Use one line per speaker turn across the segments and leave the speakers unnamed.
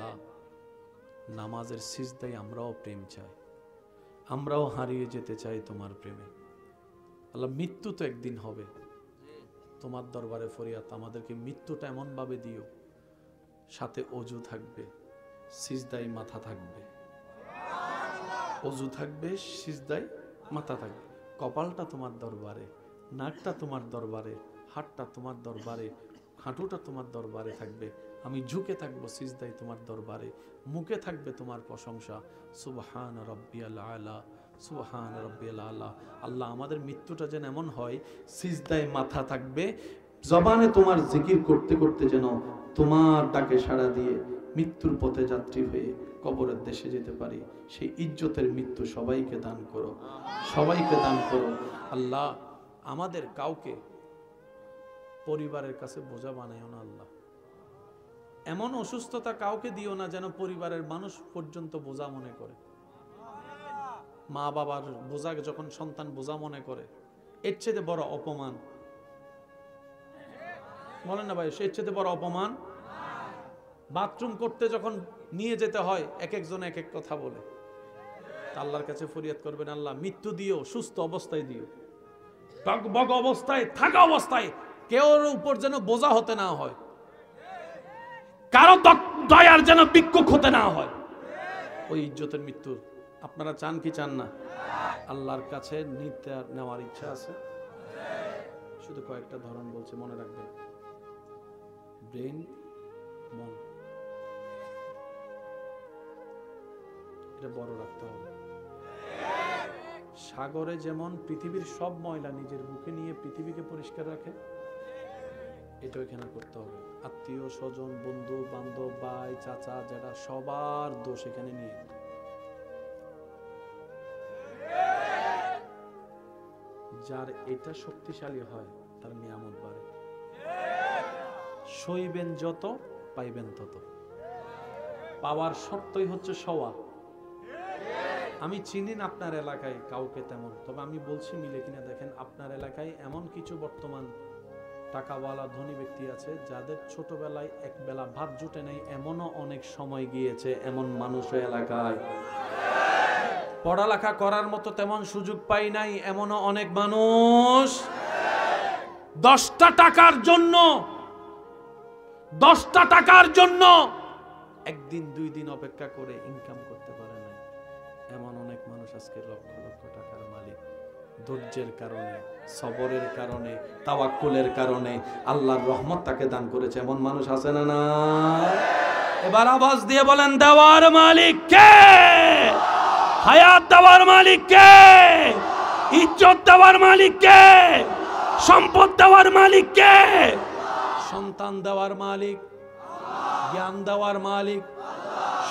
আল্লাহ নামাজের সিজদায় আমরাও প্রেম চাই, আমরাও হারিয়ে যেতে চাই তোমার প্রেমে। আল্লাহ মৃত্যু তো একদিন হবে, তোমার দরবারে ফরিয়াদ আমাদেরকে মৃত্যুটা এমন ভাবে দিও, সাথে অজু থাকবে, সিজদায় মাথা থাকবে, অজু থাকবে, সিজদায় মাথা থাকবে, কপালটা তোমার দরবারে, নাকটা তোমার দরবারে, হাতটা তোমার দরবারে, হাঁটুটা তোমার দরবারে থাকবে, আমি ঝুঁকে থাকবো সিজদায় তোমার দরবারে, মুখে থাকবে তোমার প্রশংসা, সুবহান রাব্বিয়াল আলা, সুবহান রাব্বিয়াল আলা। আল্লাহ আমাদের মৃত্যুটা যেন এমন হয়, সিজদায় মাথা থাকবে, জবানে তোমার জিকির করতে করতে যেন তোমার ডাকে সাড়া দিয়ে মৃত্যুর পথে যাত্রী হয়ে কবরের দেশে যেতে পারি। সেই ইজ্জতের মৃত্যু সবাইকে দান করো, সবাইকে দান করো। আল্লাহ আমাদের কাউকে পরিবারের কাছে বোঝা বানাইও না আল্লাহ, এমন অসুস্থতা কাউকে দিও না যেন পরিবারের মানুষ পর্যন্ত বোঝা মনে করে। মা বাবার বোঝা যখন সন্তান বোঝা মনে করে, এর চেয়ে বড় অপমান বলেন না ভাই, এর চেয়ে বড় অপমান। বাথরুম করতে যখন নিয়ে যেতে হয়, এক একজন এক এক কথা বলে, আল্লাহর কাছে ফরিয়াদ করবেন, আল্লাহ মৃত্যু দিও, সুস্থ অবস্থায় দিও, টকবগ অবস্থায় থাকা অবস্থায় কেউ উপর যেন বোঝা হতে না হয়, কারো দয়ার যেন বিক্ষোভ হতে না হয়। ওই ইজ্জতের মৃত্যু আপনারা চান কি চান না? আল্লাহর কাছে নেওয়ার ইচ্ছা আছে। শুধু কয়েকটা ধরন বলছে, মনে রাখবেন। ব্রেন, মন, এটা বড় রাখতে হবে। সাগরে যেমন পৃথিবীর সব ময়লা নিজের বুকে নিয়ে পৃথিবীকে পরিষ্কার রাখে, এটা এখানে করতে হবে। আত্মীয় স্বজন, বন্ধু বান্ধব, ভাই চাচা, যারা সবার দোষ এখানে নিয়ে, যার এটা শক্তিশালী হয় তার নিয়ামত বাড়ে। সইবেন যত, পাইবেন তত। পাওয়ার শর্তই হচ্ছে সওয়া। আমি চিনি না আপনার এলাকায় কাউকে তেমন, তবে আমি বলছি মিলে কিনা দেখেন, আপনার এলাকায় এমন কিছু বর্তমান টাকাওয়ালা ধনী ব্যক্তি আছে যাদের ছোটবেলায় এক বেলা ভাত জুটে নেই, এমনও অনেক সময় গিয়েছে, এমন মানুষ এলাকায়। পড়ালেখা করার মতো তেমন সুযোগ পাই নাই, এমনও অনেক মানুষ 10টা টাকার জন্য 10টা টাকার জন্য একদিন 2 দিন অপেক্ষা করে ইনকাম করতে পারে না, এমন অনেক মানুষ আজকে লক্ষ লক্ষ টাকার মালিক। ধৈর্যের কারণে, সবরের কারণে, তাওয়াক্কুলের কারণে আল্লাহর রহমত তাকে দান করেছে, এমন মানুষ আছে না? না। এবার আওয়াজ দিয়ে বলেন, দেওয়ার মালিক কে? হায়াত দেওয়ার মালিক কে? ইজ্জত দেওয়ার মালিক কে? সম্পদ দেওয়ার মালিক কে? সন্তান দেওয়ার মালিক, জ্ঞান দেওয়ার মালিক,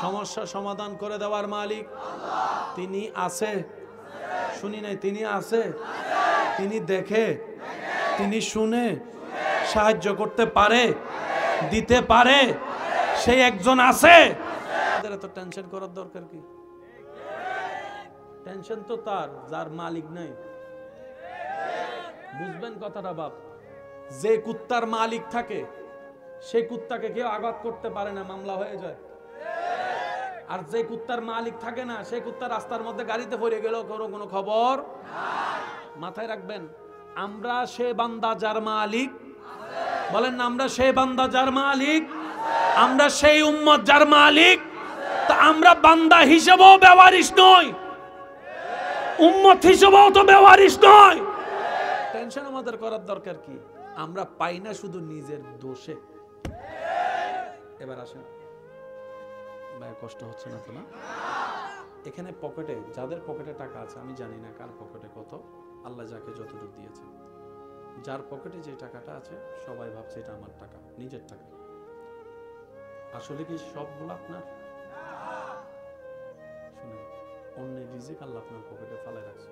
সমস্যা সমাধান করে দেওয়ার মালিক তিনি আছে। শুনি নাই, তিনি আছে, তিনি দেখে, তিনি শুনে, সাহায্য করতে পারে, দিতে পারে, সেই একজন আছে। এত টেনশন করার দরকার কি? টেনশন তো তার যার মালিক নাই। বুঝবেন কথাটা বাপ? যে কুত্তার মালিক থাকে সেই কুত্তাকে কেউ আঘাত করতে পারে না, মামলা হয়ে যায়। আর যে কুত্তার মালিক থাকে না, সেই কুত্তা রাস্তার মধ্যে গাড়িতে পড়ে গেল, কোনো খবর। মাথায় রাখবেন, আমরা সে বান্দা যার মালিক, বলেন না, আমরা সেই বান্দা যার মালিক, আমরা সেই উম্মত যার মালিক। তা আমরা বান্দা হিসেবেও ব্যবহারিস নই, উম্মত হিসেবেও তো ব্যবহারিস নই। টেনশন আমাদের করার দরকার কি? আমরা পাই না শুধু নিজের দোষে। এবার আসেন ভাই, কষ্ট হচ্ছে না তো? না, এখানে পকেটে, যাদের পকেটে টাকা আছে, আমি জানি না কার পকেটে কত, আল্লাহ যাকে যতটুকু দিয়েছে, যার পকেটে যে টাকাটা আছে সবাই ভাবছে এটা আমার টাকা, নিজের টাকা। আসলে কি সবগুলো আপনার? শুনেন, অন্যের রিজিক আল্লাহ আপনার পকেটে ফালায় রাখছে।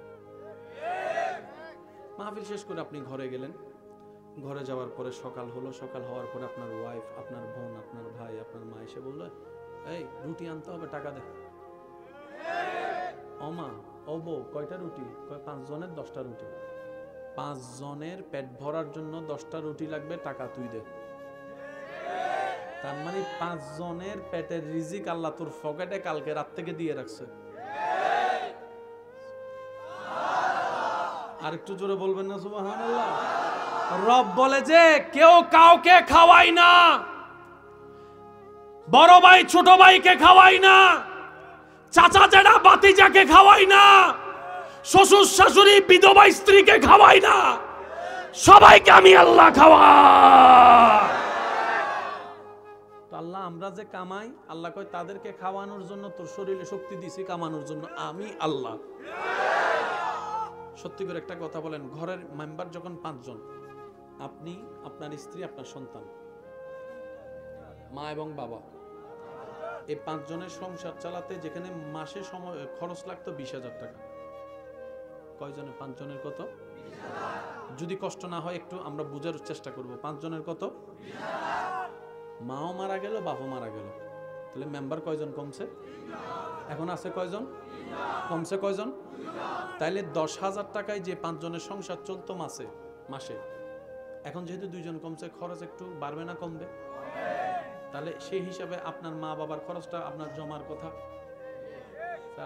মাহফিল শেষ করে আপনি ঘরে গেলেন, ঘরে যাওয়ার পরে সকাল হলো, সকাল হওয়ার পরে আপনার ওয়াইফ, আপনার বোন, আপনার ভাই, আপনার মা এসে বললো, এই রুটি আনতে হবে, টাকা দে। ও মা, ও বউ, কয়টা রুটি? 5 জনের 10টা রুটি। 5 জনের পেট ভরার জন্য 10টা রুটি লাগবে, টাকা তুই দে। তার মানে 5 জনের পেটের রিজিক আল্লাহ তোর পকেটে কালকে রাত থেকে দিয়ে রাখছে। আর একটু জোরে বলবেন না সুবহানাল্লাহ। রব বলে যে কেউ কাউকে খাওয়ায় না, বড় ভাই ছোট ভাইকে খাওয়ায় না, চাচা জেঠা ভাতিজাকে খাওয়ায় না, শ্বশুর শাশুড়ি বিধবা স্ত্রীকে খাওয়ায় না, সবাইকে আমি আল্লাহ খাওয়াই। তো আল্লাহ আমরা যে কামাই, আল্লাহ কয় তাদেরকে খাওয়ানোর জন্য তোর শরীরে শক্তি দিছি, কামানোর জন্য আমি আল্লাহ। সত্যি করে একটা কথা বলেন, ঘরের মেম্বার যখন 5 জন, আপনি, আপনার স্ত্রী, আপনার সন্তান, মা এবং বাবা, এই 5 জনের সংসার চালাতে যেখানে মাসে সময় খরচ লাগতো 20,000 টাকা, কয়জনে? 5 জনের কত? যদি কষ্ট না হয় একটু আমরা বুঝার চেষ্টা করব। 5 জনের কত? মাও মারা গেল, বাপও মারা গেল, তাহলে মেম্বার কয়জন কমছে? এখন আছে কয়জন? কমছে কয়জন? তাইলে 10,000 টাকায় যে 5 জনের সংসার চলতো মাসে, এখন যেহেতু 2 জন কমছে, খরচ একটু বাড়বে না কমবে? তাহলে সেই হিসাবে আপনার মা বাবার খরচটা আপনার জমার কথা,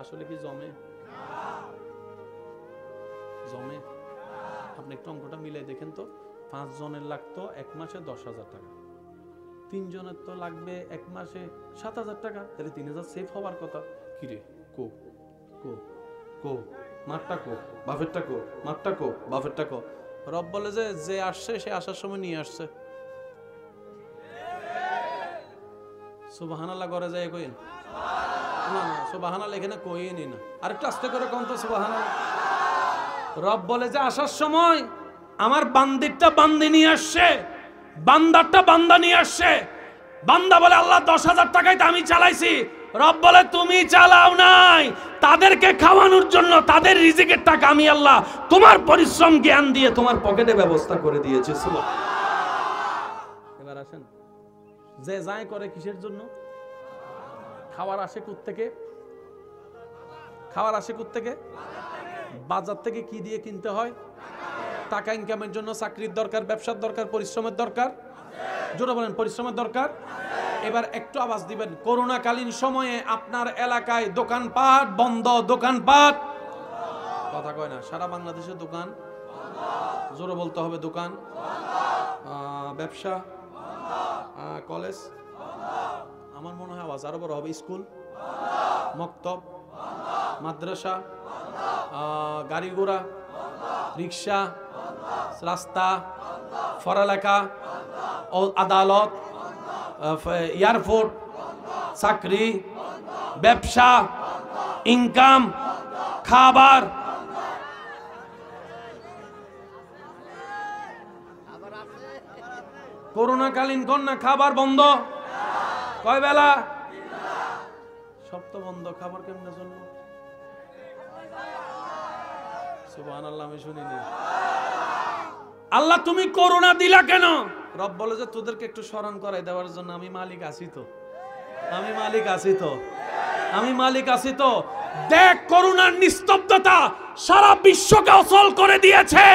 আসলে কি জমে? জমে? আপনি একটু অঙ্কটা মিলাই দেখেন তো। 5 জনের লাগতো 1 মাসে 10,000 টাকা, 3 জনের তো লাগবে 1 মাসে 7,000 টাকা, তাহলে 3,000 সেফ হওয়ার কথা। কিরে কো কো কো মারটা কো, বাফেরটা কো, মারটা কো, বাফেরটা কো। রব বলে যে যে আসছে সে আসার সময় নিয়ে আসছে। সুবহানাল্লাহ করে যায় কইন না, না সুবহানাল্লাহ এখানে কইনি না, আরেকটু আস্তে করে কোন তো সুবহানাল্লাহ। রব বলে যে আসার সময় আমার বান্দিরটা বান্দি নিয়ে আসছে, বান্দারটা বান্দা নিয়ে আসছে। বান্দা বলে আল্লাহ 10,000 টাকায় তো আমি চালাইছি। রব বলে তুমি চালাও নাই, তাদেরকে খাওয়ানোর জন্য তাদের রিজিকের টাকা আমি আল্লাহ তোমার পরিশ্রম জ্ঞান দিয়ে তোমার পকেটে ব্যবস্থা করে দিয়েছি। এবার আসেন, যে যায় করে কিসের জন্য? খাওয়ার আসে কোত্থেকে? খাওয়ার আসে কোত্থেকে? বাজার থেকে। কি দিয়ে কিনতে হয়? টাকা ইনকামের জন্য চাকরির দরকার, ব্যবসার দরকার, পরিশ্রমের দরকার। জোরে বলেন পরিশ্রমের দরকার। এবার একটু আওয়াজ দিবেন, করোনাকালীন সময়ে আপনার এলাকায় দোকানপাট বন্ধ, দোকানপাট কথা কয় না, সারা বাংলাদেশে দোকান, জোরে বলতে হবে দোকান, ব্যবসা, কলেজ, আমার মনে হয় আওয়াজ আরো বড় হবে, স্কুল, মক্তব, মাদ্রাসা, গাড়ি ঘোড়া, রিক্সা, রাস্তা, পড়ালেখা, আদালত, এয়ারপোর্ট, চাকরি, ব্যবসা, ইনকাম, খাবার। করোনাকালীন কন্যা খাবার বন্ধ, কয় বেলা? সব তো বন্ধ, খাবার কেমনে চলবে? সুবহানাল্লাহ, আমি শুনিনি। আল্লাহ তুমি করোনা দিলা কেন? রব বলে যে তোদেরকে একটু স্মরণ করাই দেওয়ার জন্য আমি মালিক আছি তো, আমি মালিক আছি তো, আমি মালিক আছি তো। দেখ করোনার নিস্তব্ধতা সারা বিশ্বকে অচল করে দিয়েছে,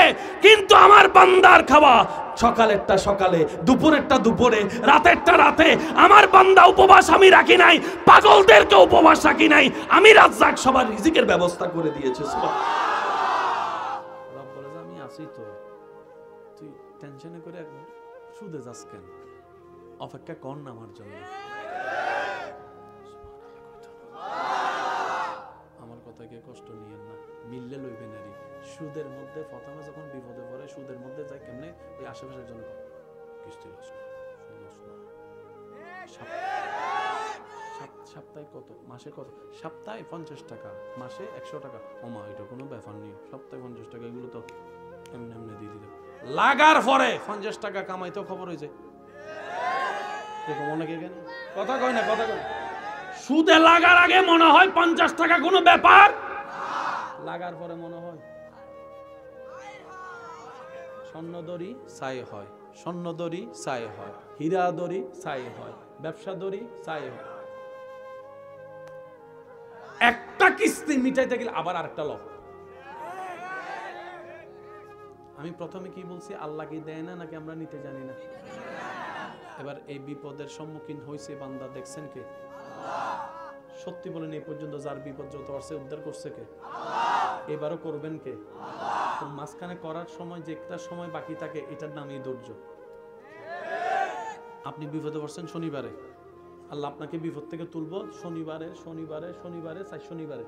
কিন্তু আমার বান্দার খাওয়া সকালেরটা সকালে, দুপুরেরটা দুপুরে, রাতেরটা রাতে। আমার বান্দা উপবাস আমি রাখি নাই, পাগলদেরকে উপবাস রাখি নাই, আমি রাজ্জাক সবার রিজিকের ব্যবস্থা করে দিয়েছে। রব বলে যে আমি আছি তো, তুই টেনশনে করে সুদে যাস কেন? অপেক্ষা কর না আমার জন্য। আমার কথাকে কষ্ট নিয়েন না, মিললে লইবেন আরই। সুদের মধ্যে প্রথমে যখন বিপদে পড়ে সুদের মধ্যে যায় কেমনে, ওই আশেপাশের জন্য কিস্তি লস না, সপ্তাহে কত, মাসে কত? সপ্তাহে 50 টাকা, মাসে 100 টাকা। ওমা এটা কোনো ব্যাপার নেই, সপ্তাহে 50 টাকা, এগুলো তো এমনি এমনি দিয়ে দিতে। লাগার পরে 50 টাকা কামাইতেও খবর হয়েছে। অনেকে কথা কয় না, কথা কয়। সুদে লাগার আগে মনে হয় 50 টাকা কোনো ব্যাপার, লাগার পরে মনে হয় স্বর্ণ দড়ি ছাই হয়, স্বর্ণ দড়ি ছাই হয়, হীরা দড়ি ছাই হয়, ব্যবসা দড়ি ছাই হয়। একটা কিস্তি মিটাইতে গেলে আবার আরেকটা লোক। আমি প্রথমে কি বলছি, আল্লাহ কি দেয় না নাকি আমরা নিতে জানি না? এবার এই বিপদের সম্মুখীন হয়েছে বান্দা, দেখছেন কে? সত্যি বলেন, এই পর্যন্ত যার বিপদ যত আসছে উদ্ধার করছে কে? এবারও করবেন কে? তো মাঝখানে করার সময় যে একটা সময় বাকি থাকে, এটার নামই ধৈর্য। আপনি বিপদে পড়ছেন শনিবারে, আল্লাহ আপনাকে বিপদ থেকে তুলবো শনিবারে, শনিবারে, শনিবারে, 4 শনিবারে।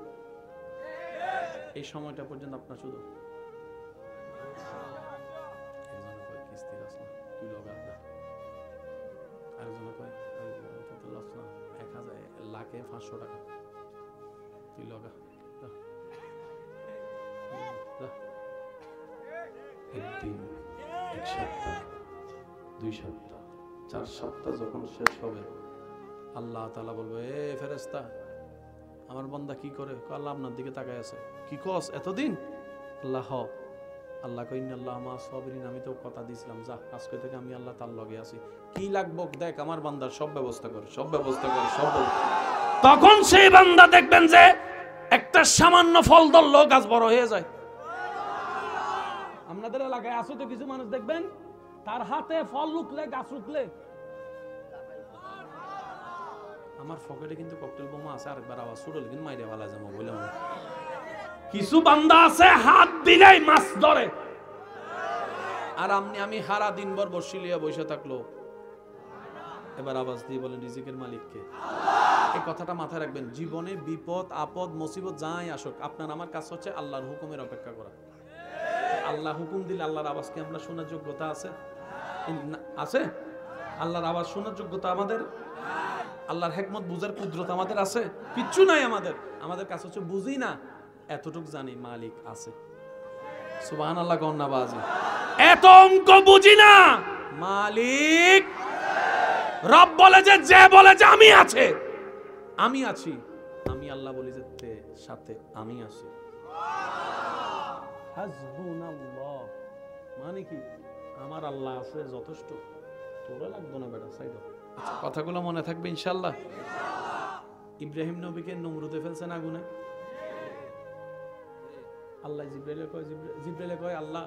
এই সময়টা পর্যন্ত আপনার শুধু কিস্তি লস না, তুই লগা না, আরেকজন কয় 1000 লাখে 500 টাকা তুই লগা। একদিন, এক সপ্তাহ, 2 সপ্তাহ, 4 সপ্তাহ যখন শেষ হবে, আল্লাহ তাআলা বলবে, এ ফেরেশতা, আমার বান্দা কি করে? আল্লাহ আপনার দিকে তাকায় আছে। কি কস এতদিন? আল্লাহ আল্লাহ কই ইন্নাল্লাহা মা সাবিরিন, আমি তো কথা দিয়েছিলাম, যা আজকে থেকে আমি আল্লাহ তার লগে আছি, কি লাগবে দেখ, আমার বান্দার সব ব্যবস্থা করে, সব ব্যবস্থা করে, সব। তখন সেই বান্দা দেখবেন যে একটা সামান্য ফল ধরলো গাছ বড় হয়ে যায়। আপনাদের এলাকায় আছে তো কিছু মানুষ দেখবেন, তার হাতে ফল লুকলে, গাছ লুকলে। আমার পকেটে কিন্তু ককটেল বোমা আছে, আরেকবার আওয়াজ ছুড়লে কিন্তু মাইরে ভালা যাবো বললাম। কিছু বান্দা আছে হাত দিলেই মাছ ধরে, আর আমি হারা দিন ভর বসিলিয়া বসে থাকলো। এবার আওয়াজ দিয়ে বলেন, রিজিকের মালিক কে? এই কথাটা মাথায় রাখবেন। জীবনে বিপদ আপদ মুসিবত যাই আসুক, আপনার আমার কাজ হচ্ছে আল্লাহর হুকুমের অপেক্ষা করা। আল্লাহ হুকুম দিলে আল্লাহর আওয়াজ কি আমরা শোনার যোগ্যতা আছে? আছে? আল্লাহর আওয়াজ শোনার যোগ্যতা আমাদের, আল্লাহর হিকমত বুঝার কুদরত আমাদের আছে? কিচ্ছু নাই আমাদের। আমাদের কাছে হচ্ছে বুঝি না, এতটুক জানি মালিক আছে। সুবহানাল্লাহ গন্না বাজি। এত অঙ্ক বুঝি না, মালিক রব বলে যে বলে যে আমি আছে, আমি আছি, আমি আল্লাহ বলি যে সাথে আমি আছি। হাসবুনাল্লাহ মানে কি? আমার আল্লাহ আছে যথেষ্ট, তোরা লাগবে না বেটা, সাইড। আচ্ছা, কথাগুলো মনে থাকবে ইনশাআল্লাহ। ইব্রাহিম নবীকে নমরুদে ফেলছেন আগুনে। আল্লাহ জিব্রাইলে কয় আল্লাহ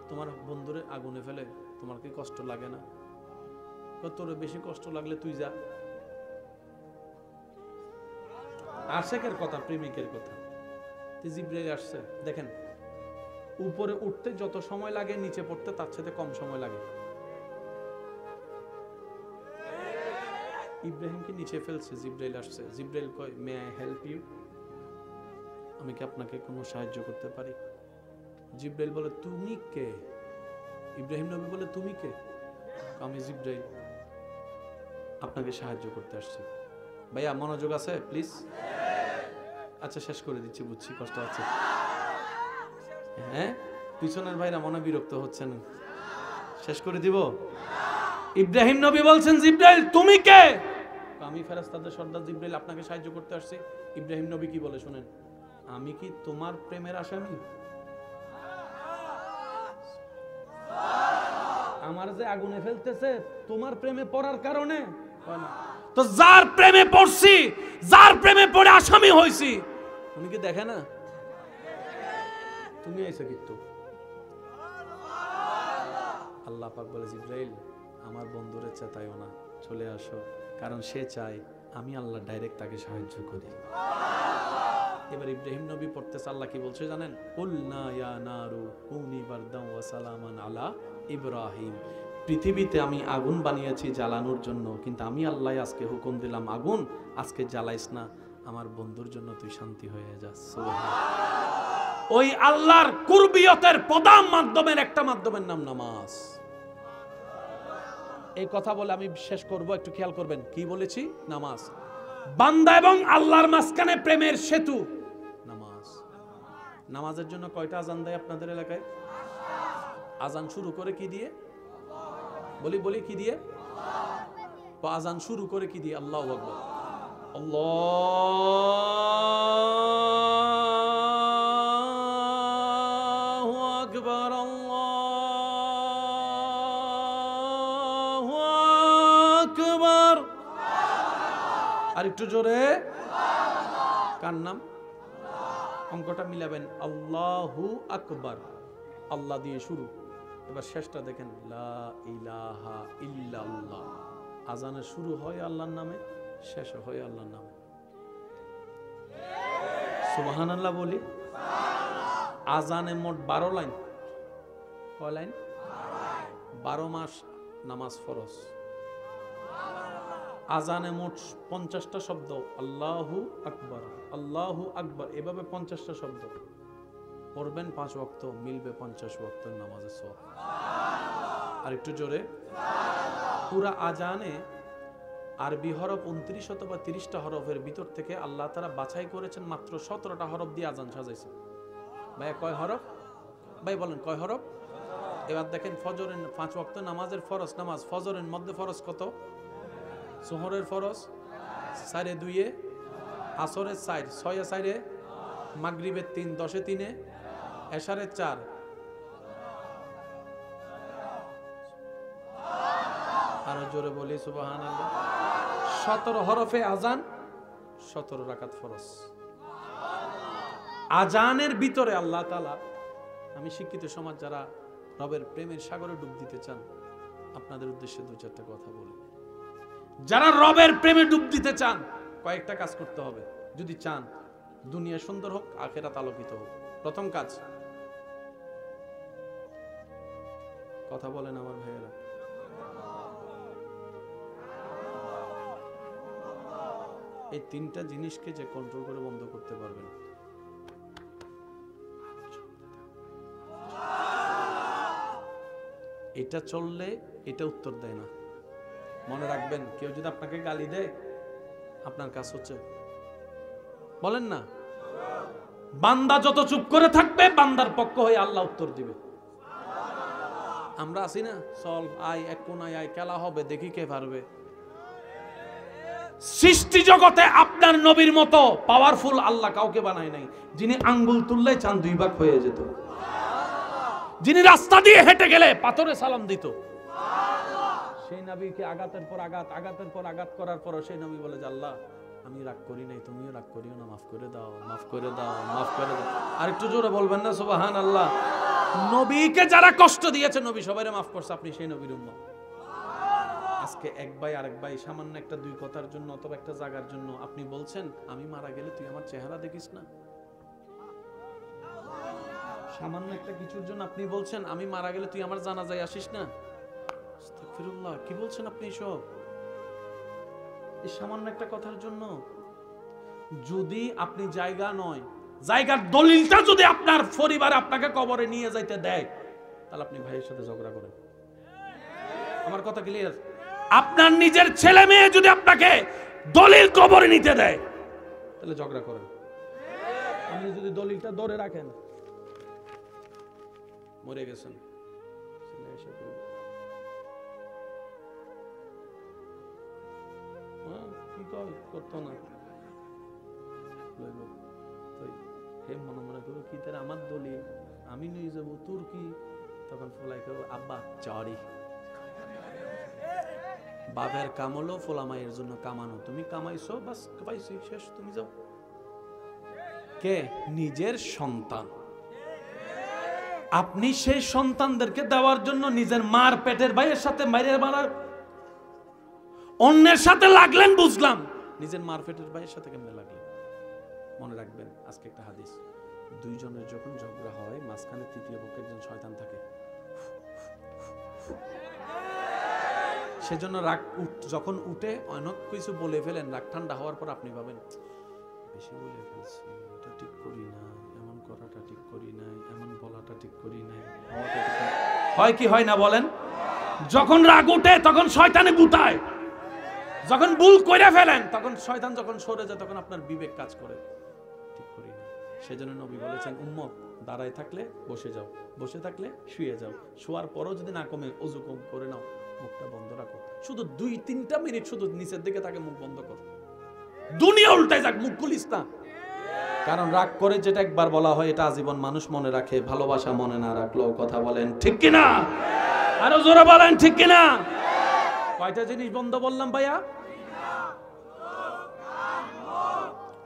তোমার বন্ধুরে আগুনে ফেলে তোমার কি কষ্ট লাগে না? তোর বেশি কষ্ট লাগলে তুই যা। আশেকের কথা, প্রেমিকের কথা। জিব্রাইল আসছে, দেখেন উপরে উঠতে যত সময় লাগে নিচে পড়তে তার সাথে কম সময় লাগে। ইব্রাহিমকে নিচে ফেলছে, জিব্রাইল আসছে। জিব্রাইল কয় মে আই হেল্প ইউ, আমি কি আপনাকে কোনো সাহায্য করতে পারি? জিব্রাইল বলে তুমি কে? ইব্রাহিম নবী বলে তুমি কে? আমি জিব্রাইল, আপনাকে সাহায্য করতে আসছি। ভাইয়া মনোযোগ আছে প্লিজ? আচ্ছা শেষ করে দিচ্ছি, বুঝছি কষ্ট হচ্ছে। হ্যাঁ, পিছনের ভাইরা মনে বিরক্ত হচ্ছেন, শেষ করে দিব। ইব্রাহিম নবী বলছেন জিব্রাইল তুমি কে? আমি ফেরেশতাদের সর্দার জিব্রাইল, আপনাকে সাহায্য করতে আসছি। ইব্রাহিম নবী কি বলে শুনেন, আমি কি তোমার প্রেমের আসামি? আমার যে আগুনে ফেলতেছে তোমার প্রেমে পড়ার কারণে? তো যার প্রেমে পড়ছি, যার প্রেমে পড়ে আসামি হইছি, উনি কি দেখে না? তুমি আইছো কিন্তু। আল্লাহ পাক বলে জিব্রাইল আমার বন্ধুরে চেতাইও না, চলে আসো, কারণ সে চায় আমি আল্লাহ ডাইরেক্ট তাকে সাহায্য করি। এবার ইব্রাহিম নবী পড়তেছে, আল্লাহ কি বলছে জানেন? কুলনা ইয়া নারু কুনি বারদান ওয়া সালামান আলা ইব্রাহিম। পৃথিবীতে আমি আগুন বানিয়েছি জ্বালানোর জন্য, কিন্তু আমি আল্লাহ আজকে হুকুম দিলাম আগুন আজকে জ্বালাইস না, আমার বন্ধুর জন্য তুই শান্তি হয়ে যা। সুবহানাল্লাহ। ওই আল্লাহর কুরবিয়তের প্রধান মাধ্যমের একটা মাধ্যমের নাম নামাজ। এই কথা বলে আমি শেষ করব, একটু খেয়াল করবেন কি বলেছি। নামাজ বান্দা এবং আল্লাহর মাঝখানে প্রেমের সেতু নামাজ। নামাজের জন্য কয়টা আজান দেয় আপনাদের এলাকায়? আজান শুরু করে কি দিয়ে? বলি কি দিয়ে? আজান শুরু করে কি দিয়ে? আল্লাহু আকবার, আল্লাহু আকবার, আল্লাহু আকবার। আর একটু জোরে। কার নাম? অঙ্কটা মিলাবেন, আল্লাহু আকবার, আল্লাহ দিয়ে শুরু। এবার শেষটা দেখেন, লা ইলাহা ইল্লাল্লাহ, আজানের শুরু হয় আল্লাহর নামে, শেষ হয় আল্লাহর নামে। সুবহানাল্লাহ বলি। আজানে মোট 12 লাইন। কয় লাইন? 12 মাস নামাজ ফরজ। আজানে মোট 50টা শব্দ, আল্লাহু আকবার, আল্লাহু আকবার, এভাবে 50টা শব্দ পড়বেন 5 ওয়াক্ত, মিলবে 50 ওয়াক্তের নামাজের সওয়াব। আর একটু জোরে। পুরা আজানে আরবি হরফ 29 অথবা 30টা হরফের ভিতর থেকে আল্লাহ তাআলা বাছাই করেছেন মাত্র 17টা হরফ দিয়ে আজান সাজাইছেন। ভাই কয় হরফ? ভাই বলেন কয় হরফ? এবার দেখেন ফজরের 5 ওয়াক্ত নামাজের ফরজ নামাজ, ফজরের মধ্যে ফরজ কত? যোহরের ফরজ 4 2 আসরের 4 6 4, মাগরিবের 3 10 3, এশারের 4। আরো জোরে বলি সুবহানাল্লাহ। 17 হরফে আজান, 17 রাকাত ফরজ। আজানের ভিতরে আল্লাহ তাআলা, আমি শিক্ষিত সমাজ যারা রবের প্রেমের সাগরে ডুব দিতে চান, আপনাদের উদ্দেশ্যে 2-4টা কথা বলি। যারা রবের প্রেমে ডুব দিতে চান, কয়েকটা কাজ করতে হবে যদি চান দুনিয়া সুন্দর হোক, আখিরাত আলোকিত হোক। প্রথম কাজ, কথা বলেন আমার ভাইয়েরা, এই 3টা জিনিসকে যে কন্ট্রোল করে বন্ধ করতে পারবেন, এটা চললে এটা উত্তর দেয় না। মনে রাখবেন, কেউ যদি আপনাকে গালি দেয়, আপনার কাজ হচ্ছে বলেন না, বান্দা যত চুপ করে থাকবে বান্দার পক্ষ হয়ে আল্লাহ উত্তর দিবে। আমরা আছি না, চল আয় এক কোনায় আয়, খেলা হবে, দেখি কে পারবে। সৃষ্টি জগতে আপনার নবীর মতো পাওয়ারফুল আল্লাহ কাউকে বানায় নাই, যিনি আঙ্গুল তুললে চাঁদ 2 ভাগ হয়ে যেত, যিনি রাস্তা দিয়ে হেঁটে গেলে পাথরে সালাম দিত। সেই নবীকে আঘাতের পর আঘাত, আঘাতের পর আঘাত করার পর সেই নবী বলে যে আল্লাহ আমি রাগ করি নাই, তুমিও রাগ করিও না, মাফ করে দাও, মাফ করে দাও, মাফ করে দাও। আর একটু জোরে বলবেন না সুবহানাল্লাহ। নবীকে যারা কষ্ট দিয়েছে নবী সবাইকে মাফ করছে, আপনি সেই নবীর উম্মত। আজকে এক ভাই আরেক ভাই সামান্য একটা 2 কথার জন্য অথবা একটা জায়গার জন্য আপনি বলছেন আমি মারা গেলে তুই আমার চেহারা দেখিস না। সামান্য একটা কিছুর জন্য আপনি বলছেন আমি মারা গেলে তুই আমার জানাজায় আসিস না। আস্তাগফিরুল্লাহ, কি বলছেন আপনি এসব? এই সামান্য একটা কথার জন্য যদি আপনি জায়গা নয়, জায়গার দলিলটা যদি আপনার পরিবারে আপনাকে কবরে নিয়ে যাইতে দেয়, তাহলে আপনি ভাইয়ের সাথে ঝগড়া করেন। আমার কথা ক্লিয়ার? আপনার নিজের ছেলে মেয়ে যদি আপনাকে দলিল কবরে নিতে দেয়, তাহলে ঝগড়া করেন। আপনি যদি দলিলটা ধরে রাখেন, মরে গেছেন, কি করতো না, মনে মনে করো কি তার আমার দলিল আমি নিয়ে যাবো, তোর কি? তখন ফলাই করবো আব্বা চরি, বাপের কাম হলো ফোলামাইয়ের জন্য কামানো, তুমি কামাইছো বাস পাইছি শেষ, তুমি যাও। কে? নিজের সন্তান। আপনি সেই সন্তানদেরকে দেওয়ার জন্য নিজের মার পেটের ভাইয়ের সাথে মাইরে মারার, অন্যের সাথে লাগলেন বুঝলাম, নিজের মার পেটের ভাইয়ের সাথে কেমনে লাগলেন? মনে রাখবেন আজকে একটা হাদিস, 2 জনের যখন ঝগড়া হয় মাঝখানে তৃতীয় পক্ষে একজন শয়তান থাকে। সেজন্য রাগ যখন উঠে অনেক কিছু বলে ফেলেন, রাগ ঠান্ডা হওয়ার পর আপনি ভাবেন বেশি বলে ফেলছি, এটা ঠিক করি না, এমন করাটা ঠিক করি নাই, এমন বলাটা ঠিক করি নাই, হয় কি হয় না বলেন? যখন রাগ উঠে তখন শয়তানে গুতায়, যখন ভুল করে ফেলেন তখন শয়তান যখন সরে যায় তখন আপনার বিবেক কাজ করে, ঠিক করি না। সেজন্য নবী বলেছেন উম্মত দাঁড়ায় থাকলে বসে যাও, বসে থাকলে শুয়ে যাও, শোয়ার পরও যদি না কমে ওযু কম করে নাও, মুখটা বন্ধ রাখো, শুধু 2-3টা মিনিট শুধু নিচের দিকে তাকে মুখ বন্ধ করো, দুনিয়া উল্টায় যাক, মুখ খুলিস না। কারণ রাগ করে যেটা একবার বলা হয় এটা আজীবন মানুষ মনে রাখে, ভালোবাসা মনে না রাখলেও। কথা বলেন ঠিক কিনা? আরো জোরে বলেন ঠিক কিনা? কয়টা জিনিস বন্ধ বললাম ভাইয়া?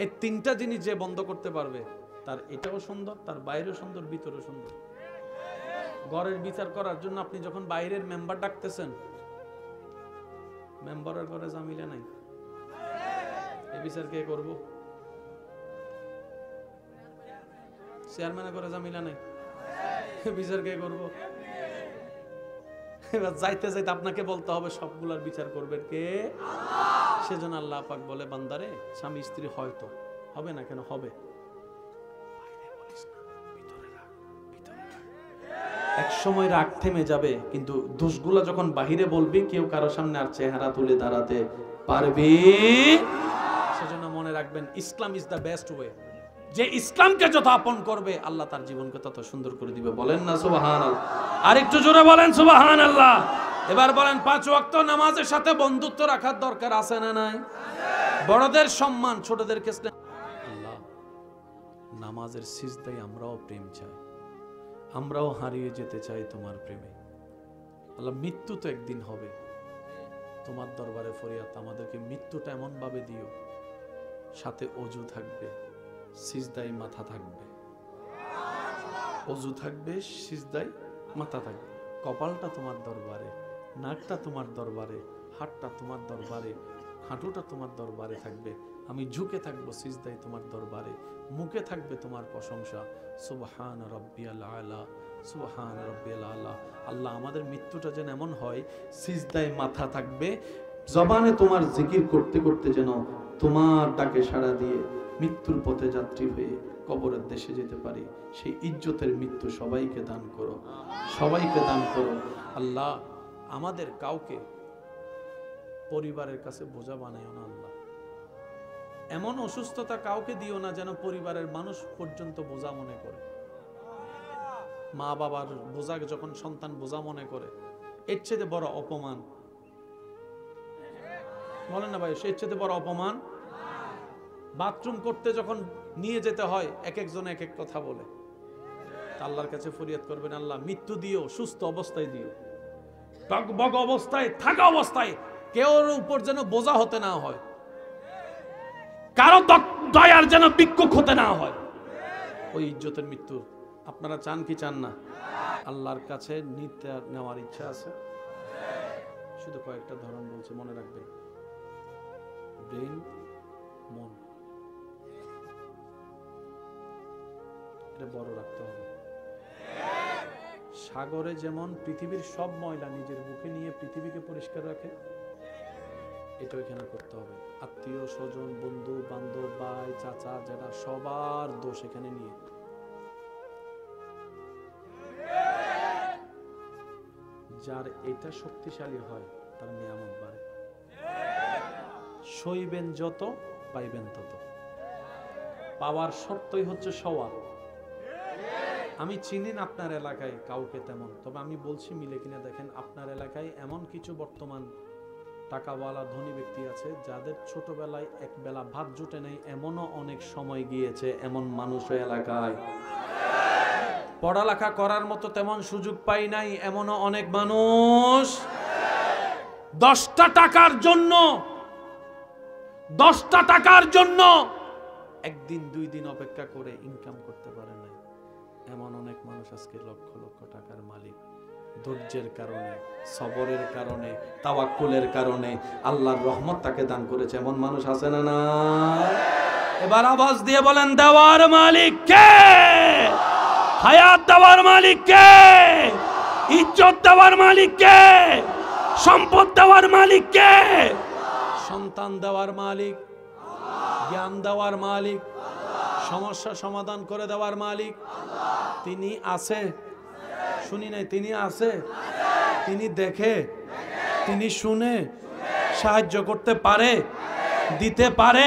এই 3টা জিনিস যে বন্ধ করতে পারবে তার এটাও সুন্দর, তার বাইরেও সুন্দর, ভিতরেও সুন্দর। ঘরের বিচার করার জন্য আপনি যখন বাইরের মেম্বার ডাকতেছেন, মেম্বারের ঘরে জামিলা নাই, এ বিচার কে করব? চেয়ারম্যানের ঘরে জামিলা নাই, এ বিচার কে করব? এবার যাইতে যাইতে আপনাকে বলতে হবে সবগুলার বিচার করবেন কে? আল্লাহ। সেজন্য আল্লাহ পাক বলে, বান্দারে স্বামী স্ত্রী হয়তো হবে না, কেন হবে? এক সময় রাগ থেমে যাবে, কিন্তু দোষগুলা যখন বাহিরে বলবি কেউ কারো সামনে আর চেহারা তুলে দাঁড়াতে পারবে। সেজন্য মনে রাখবেন, ইসলাম ইজ দ্য বেস্ট ওয়ে। যে ইসলামকে যত আপন করবে আল্লাহ তার জীবনকে তত সুন্দর করে দিবে। বলেন না সুবহানাল্লাহ? আর একটু জোরে বলেন সুবহানাল্লাহ। এবার বলেন, 5 ওয়াক্ত নামাজের সাথে বন্ধুত্ব রাখার দরকার আছে না নাই? বড়দের সম্মান, ছোটদেরকে স্নেহ। আল্লাহ, নামাজের সিজদায় আমরাও প্রেম চাই, আমরাও হারিয়ে যেতে চাই তোমার প্রেমে। আল্লাহ, মৃত্যু তো একদিন হবে, তোমার দরবারে ফরিয়াদ, আমাদেরকে মৃত্যুটা এমন ভাবে দিও সাথে অজু থাকবে, সিজদায় মাথা থাকবে, অজু থাকবে, সিজদায় মাথা থাকবে, কপালটা তোমার দরবারে, নাকটা তোমার দরবারে, হাতটা তোমার দরবারে, হাঁটুটা তোমার দরবারে থাকবে, আমি ঝুঁকে থাকবো সিজদায় তোমার দরবারে, মুখে থাকবে তোমার প্রশংসা, সুবহান রাব্বিয়াল আলা, সুবহান রাব্বিয়াল আলা। আল্লাহ, আমাদের মৃত্যুটা যেন এমন হয় সিজদায় মাথা থাকবে, জবানে তোমার জিকির করতে করতে যেন তোমার ডাকে সাড়া দিয়ে মৃত্যুর পথে যাত্রী হয়ে কবরের দেশে যেতে পারি। সেই ইজ্জতের মৃত্যু সবাইকে দান করো, সবাইকে দান করো। আল্লাহ, আমাদের কাউকে পরিবারের কাছে বোঝা বানাইও না। আল্লাহ, এমন অসুস্থতা কাউকে দিও না যেন পরিবারের মানুষ পর্যন্ত বোঝা মনে করে। মা বাবার বোঝা যখন সন্তান বোঝা মনে করে, এর চেয়ে বড় অপমান, বলেন না ভাই, এর চেয়ে বড় অপমান। বাথরুম করতে যখন নিয়ে যেতে হয়, এক একজন এক এক কথা বলে। আল্লাহর কাছে ফরিয়াদ করবেন, আল্লাহ মৃত্যু দিও, সুস্থ অবস্থায় দিও, টকবক অবস্থায় থাকা অবস্থায় কেউ উপর যেন বোঝা হতে না হয়, কারো দয়ার যেন বিক্ষোভ হতে না হয়। ওই ইজ্জতের মৃত্যু আপনারা চান কি চান না? আল্লাহর কাছে নিতে নেওয়ার ইচ্ছা আছে। শুধু কয়েকটা ধরন বলছে, মনে রাখবেন। ব্রেন, মন, এটা বড় রাখতে হবে। সাগরে যেমন পৃথিবীর সব ময়লা নিজের বুকে নিয়ে পৃথিবীকে পরিষ্কার রাখে, এটা এখানে করতে হবে। আত্মীয় স্বজন, বন্ধু বান্ধব, ভাই চাচা, যারা সবার দোষ এখানে নিয়ে, যার এটা শক্তিশালী হয় তার নিয়ামত বাড়ে। সইবেন যত, পাইবেন তত। পাওয়ার শর্তই হচ্ছে সওয়া। আমি চিনি না আপনার এলাকায় কাউকে তেমন, তবে আমি বলছি মিলে কিনা দেখেন, আপনার এলাকায় এমন কিছু বর্তমান টাকাওয়ালা ধনী ব্যক্তি আছে যাদের ছোটবেলায় এক বেলা ভাত জুটে নেই, এমনও অনেক সময় গিয়েছে, এমন মানুষ এলাকায়। পড়ালেখা করার মতো তেমন সুযোগ পাই নাই, এমনও অনেক মানুষ। 10টা টাকার জন্য, 10টা টাকার জন্য একদিন 2 দিন অপেক্ষা করে ইনকাম করতে পারে না, এমন অনেক মানুষ আজকে লক্ষ লক্ষ টাকার মালিক। ধৈর্যের কারণে, সবরের কারণে, তাওয়াক্কুলের কারণে আল্লাহর রহমত তাকে দান করেছে, এমন মানুষ আছে না না? এবার আওয়াজ দিয়ে বলেন, দেওয়ার মালিক কে? হায়াত দেওয়ার মালিক কে? ইজ্জত দেওয়ার মালিক কে? সম্পদ দেওয়ার মালিক কে? সন্তান দেওয়ার মালিক, জ্ঞান দেওয়ার মালিক, সমস্যা সমাধান করে দেওয়ার মালিক তিনি আছে। শুনি নাই, তিনি আছে, তিনি দেখে, তিনি শুনে, সাহায্য করতে পারে, দিতে পারে,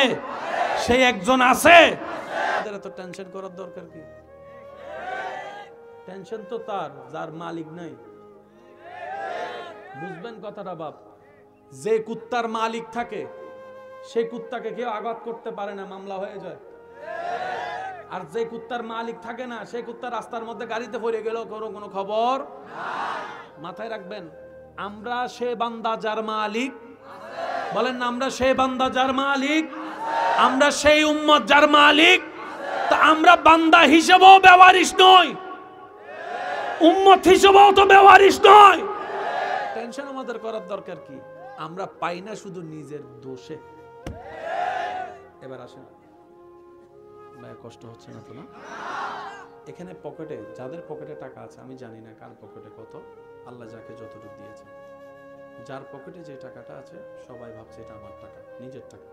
সেই একজন আছে। এত টেনশন করার দরকার কি? টেনশন তো তার যার মালিক নাই। বুঝবেন কথাটা বাপ? যে কুত্তার মালিক থাকে সেই কুত্তাকে কেউ আঘাত করতে পারে না, মামলা হয়ে যায়। আর যে কুত্তার মালিক থাকে না, সেই কুত্তা রাস্তার মধ্যে গাড়িতে পড়ে গেল, কোনো খবর। মাথায় রাখবেন, আমরা সে বান্দা যার মালিক, বলেন না, আমরা সেই বান্দা যার মালিক, আমরা সেই উম্মত যার মালিক। তা আমরা বান্দা হিসেবেও বেওয়ারিশ নই, উম্মত হিসেবেও তো বেওয়ারিশ নই। টেনশন আমাদের করার দরকার কি? আমরা পাই না শুধু নিজের দোষে। এবার আসেন ভাই, কষ্ট হচ্ছে না তো? না, এখানে পকেটে, যাদের পকেটে টাকা আছে, আমি জানি না কার পকেটে কত, আল্লাহ যাকে যতটুকু দিয়েছে, যার পকেটে যে টাকাটা আছে সবাই ভাবছে এটা আমার টাকা, নিজের টাকা।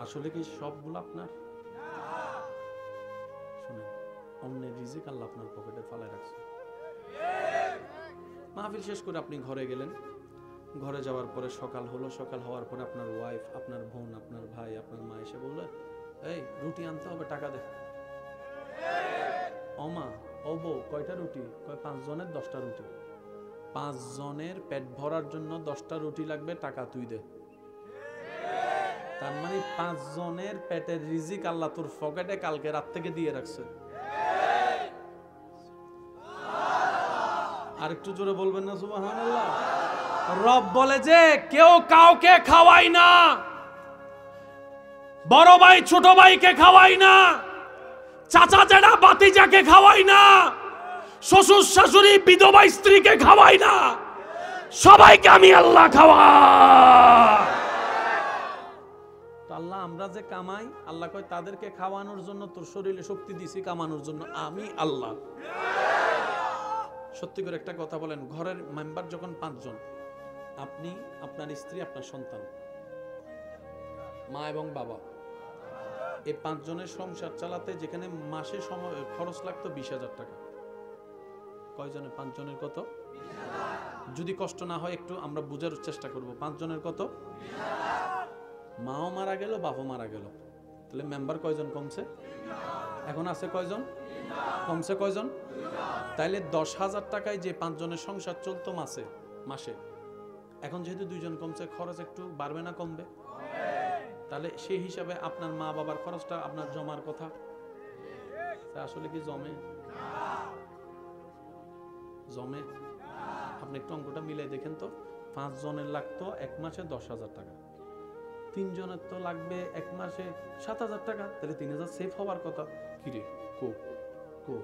আসলে কি সবগুলো আপনার? শুনেন, অন্যের রিজিক আল্লাহ আপনার পকেটে ফালায় রাখছে। মাহফিল শেষ করে আপনি ঘরে গেলেন, ঘরে যাওয়ার পরে সকাল হলো, সকাল হওয়ার পরে আপনার ওয়াইফ, আপনার বোন, আপনার ভাই, আপনার মা এসে বললো, এই রুটি আনতে হবে, টাকা দে। ও মা, ও বউ, কয়টা রুটি? কয় 5 জনের 10টা রুটি। 5 জনের পেট ভরার জন্য 10টা রুটি লাগবে, টাকা তুই দে। তার মানে 5 জনের পেটের রিজিক আল্লাহ তোর পকেটে কালকে রাত থেকে দিয়ে রাখছে। আর একটু জোরে বলবেন না সুবহানাল্লাহ? রব বলে যে কেউ কাউকে খাওয়ায় না, বড় ভাই ছোট ভাইকে খাওয়ায় না, চাচা জেঠা ভাতিজাকে খাওয়ায় না, শ্বশুর শাশুড়ি বিধবা স্ত্রীকে খাওয়ায় না, সবাইকে আমি আল্লাহ খাওয়াই। তো আল্লাহ আমরা যে কামাই, আল্লাহ কয় তাদেরকে খাওয়ানোর জন্য তোর শরীরে শক্তি দিছি, কামানোর জন্য আমি আল্লাহ। সত্যি করে একটা কথা বলেন, ঘরের মেম্বার যখন 5 জন, আপনি, আপনার স্ত্রী, আপনার সন্তান, মা এবং বাবা, এই 5 জনের সংসার চালাতে যেখানে মাসে খরচ লাগতো 20,000 টাকা, কয়জনের? 5 জনের কত? যদি কষ্ট না হয় একটু আমরা বুঝার চেষ্টা করব। 5 জনের কত? মাও মারা গেল, বাপও মারা গেল, তাহলে মেম্বার কয়জন কমছে? এখন আছে কয়জন? কমছে কয়জন? তাইলে 10,000 টাকায় যে 5 জনের সংসার চলতো মাসে, এখন যেহেতু 2 জন কমছে, খরচ একটু বাড়বে না কমবে? তাহলে সেই হিসাবে আপনার মা বাবার খরচটা আপনার জমার কথা, আসলে কি জমে? জমে? আপনি একটু অঙ্কটা মিলাই দেখেন তো। 5 জনের লাগতো 1 মাসে 10,000 টাকা, 3 জনের তো লাগবে 1 মাসে 7,000 টাকা, তাহলে 3,000 সেফ হওয়ার কথা। কিরে কো কো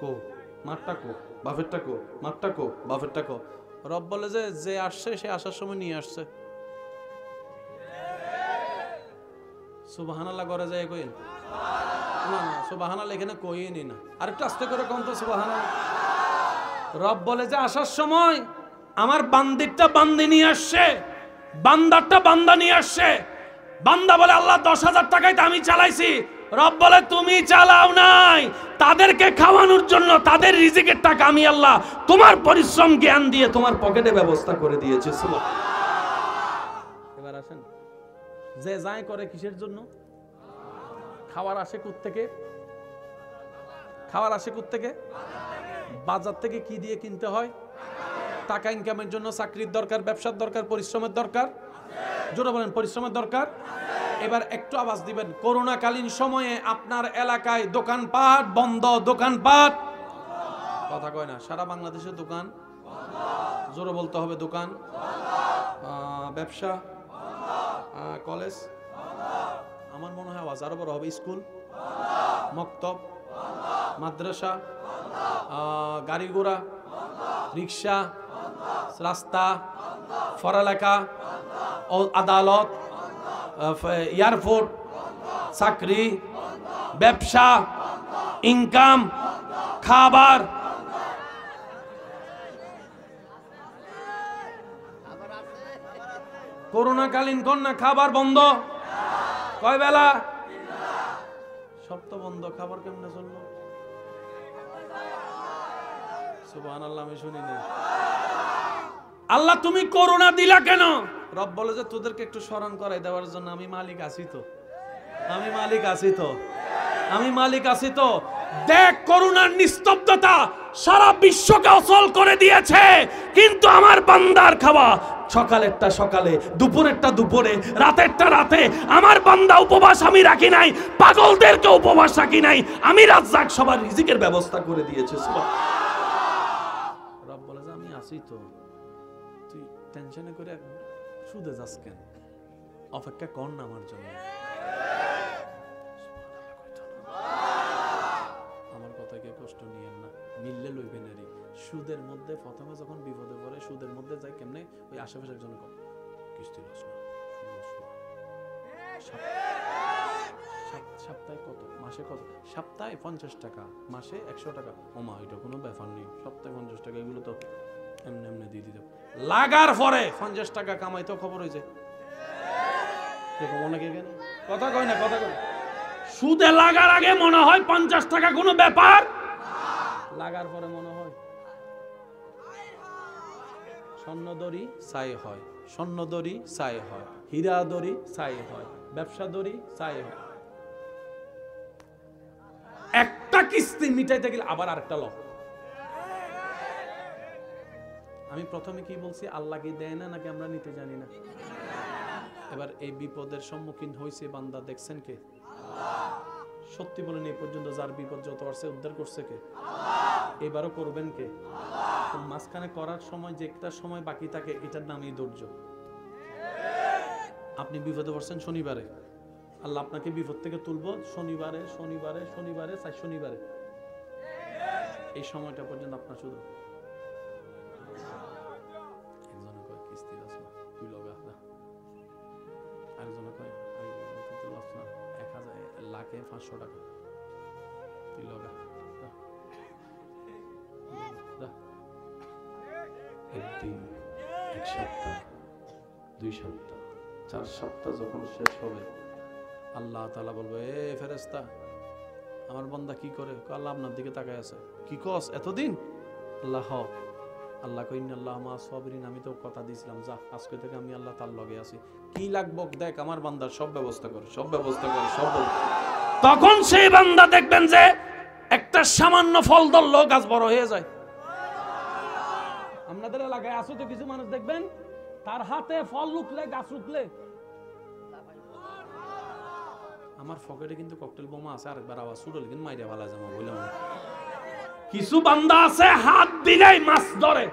কো মারটা কো, বাফেরটা কো, মারটা কো, বাফেরটা কো। রব বলে যে যে আসছে সে আসার সময় নিয়ে আসছে। সুবহানাল্লাহ করে যায় কইন না, না সুবহানাল্লাহ এখানে কইনি না, আরেকটু আস্তে করে কোন তো সুবহানাল্লাহ। রব বলে যে আসার সময় আমার বান্দিরটা বান্দি নিয়ে আসছে, বান্দারটা বান্দা নিয়ে আসছে। বান্দা বলে আল্লাহ 10,000 টাকায় তো আমি চালাইছি। রব বলে তুমি চালাও নাই, তাদেরকে খাওয়ানোর জন্য তাদের রিজিকের টাকা আমি আল্লাহ তোমার পরিশ্রম জ্ঞান দিয়ে তোমার পকেটে ব্যবস্থা করে দিয়েছি। এবার আসেন, যে যায় করে কিসের জন্য? খাওয়ার আসে কোত্থেকে? খাওয়ার আসে কোত্থেকে? বাজার থেকে। কি দিয়ে কিনতে হয়? টাকা ইনকামের জন্য চাকরির দরকার, ব্যবসার দরকার, পরিশ্রমের দরকার। জোরে বলেন, পরিশ্রমের দরকার। এবার একটু আওয়াজ দিবেন, করোনাকালীন সময়ে আপনার এলাকায় দোকানপাট বন্ধ, দোকানপাট কথা কয় না, সারা বাংলাদেশে দোকান, জোরে বলতে হবে, দোকান, ব্যবসা, কলেজ, আমার মনে হয় আওয়াজ আরো বড় হবে, স্কুল, মক্তব, মাদ্রাসা, গাড়ি ঘোড়া, রিক্সা, রাস্তা, পড়ালেখা, আদালত, এয়ারপোর্ট, চাকরি, ব্যবসা, ইনকাম, খাবার। করোনাকালীন কন্যা খাবার বন্ধ, কয় বেলা? সব তো বন্ধ, খাবার কেমনে চললো? সুবহানাল্লাহ, আমি শুনিনি। আল্লাহ তুমি করোনা দিলা কেন? রব বলে যে তোদেরকে একটু স্মরণ করাই দেওয়ার জন্য আমি মালিক আছি তো, আমি মালিক আছি তো, আমি মালিক আছি তো। দেখ করোনার নিস্তব্ধতা সারা বিশ্বকে অচল করে দিয়েছে, কিন্তু আমার বান্দার খাওয়া সকালেরটা সকালে, দুপুরেরটা দুপুরে, রাতেরটা রাতে। আমার বান্দা উপবাস আমি রাখি নাই, পাগলদেরকে উপবাস রাখি নাই, আমি রাজ্জাক সবার রিজিকের ব্যবস্থা করে দিয়েছে। রব বলে যে আমি আছি তো, তুই টেনশনে করে শুধু যাস কেন? অপেক্ষা কর না আমার জন্য। আমার কথাকে কষ্ট নিয়েন না, মিললে লইবেন, সুদের মধ্যে প্রথমে যখন বিপদে পড়ে সুদের মধ্যে যায় কেমনে, ওই আশেপাশের জন্য কিস্তি লস না, সপ্তাহে কত, মাসে কত, সপ্তাহে 50 টাকা, মাসে 100 টাকা। ওমা এটা কোনো ব্যাপার নেই, সপ্তাহে 50 টাকা, এগুলো তো এমনি এমনি দিয়ে দিতে। লাগার পরে 50 টাকা কামাইতেও খবর হয়েছে। অনেকে কথা কয় না, কথা কয়। সুদে লাগার আগে মনে হয় 50 টাকা কোনো ব্যাপার, লাগার পরে মনে হয় স্বর্ণ দড়ি ছাই হয়, স্বর্ণ দড়ি ছাই হয়, হীরা দড়ি ছাই হয়, ব্যবসা দড়ি ছাই হয়। একটা কিস্তি মিটাইতে গেলে আবার আরেকটা ল। আমি প্রথমে কি বলছি, আল্লাহ কি দেয় না নাকি আমরা নিতে জানি না? এবার এই বিপদের সম্মুখীন হয়েছে বান্দা, দেখছেন কে? সত্যি বলেন, এই পর্যন্ত যার বিপদ যত আসছে উদ্ধার করছে কে? এবারও করবেন কে? মাঝখানে করার সময় যে একটা সময় বাকি থাকে, এটার নামই ধৈর্য। আপনি বিপদে পড়ছেন শনিবারে, আল্লাহ আপনাকে বিপদ থেকে তুলবো শনিবারে, শনিবারে, শনিবারে, 4 শনিবারে। এই সময়টা পর্যন্ত আপনার শুধু একজনে কয় কিস্তি লস না, তুই লগা না, আরেকজনে কয় লস না, 1000 লাখে 500 টাকা, তুই লগা। একদিন, এক সপ্তাহ, 2 সপ্তাহ, 4 সপ্তাহ যখন শেষ হবে, আল্লাহ তাআলা বলবে, এ ফেরেশতা, আমার বান্দা কি করে? আল্লাহ আপনার দিকে তাকায় আছে। কি কস এতদিন? আল্লাহ আল্লাহ কই ইন্নাল্লাহা মা সাবিরিন, আমি তো কথা দিয়েছিলাম, যা আজকে থেকে আমি আল্লাহ তার লগে আছি, কি লাগবে দেখ, আমার বান্দার সব ব্যবস্থা করে, সব ব্যবস্থা করে, সব। তখন সেই বান্দা দেখবেন যে একটা সামান্য ফল ধরলো গাছ বড় হয়ে যায়। আপনাদের এলাকায় আসো তো কিছু মানুষ দেখবেন, তার হাতে ফল লুকলে, গাছ লুকলে। আমার পকেটে কিন্তু ককটেল বোমা আছে, আরেকবার আওয়াজ শুনলে কিন্তু মাইরা ভালা যাবো বললাম। কিছু বান্দা আছে হাত দিলেই মাছ ধরে,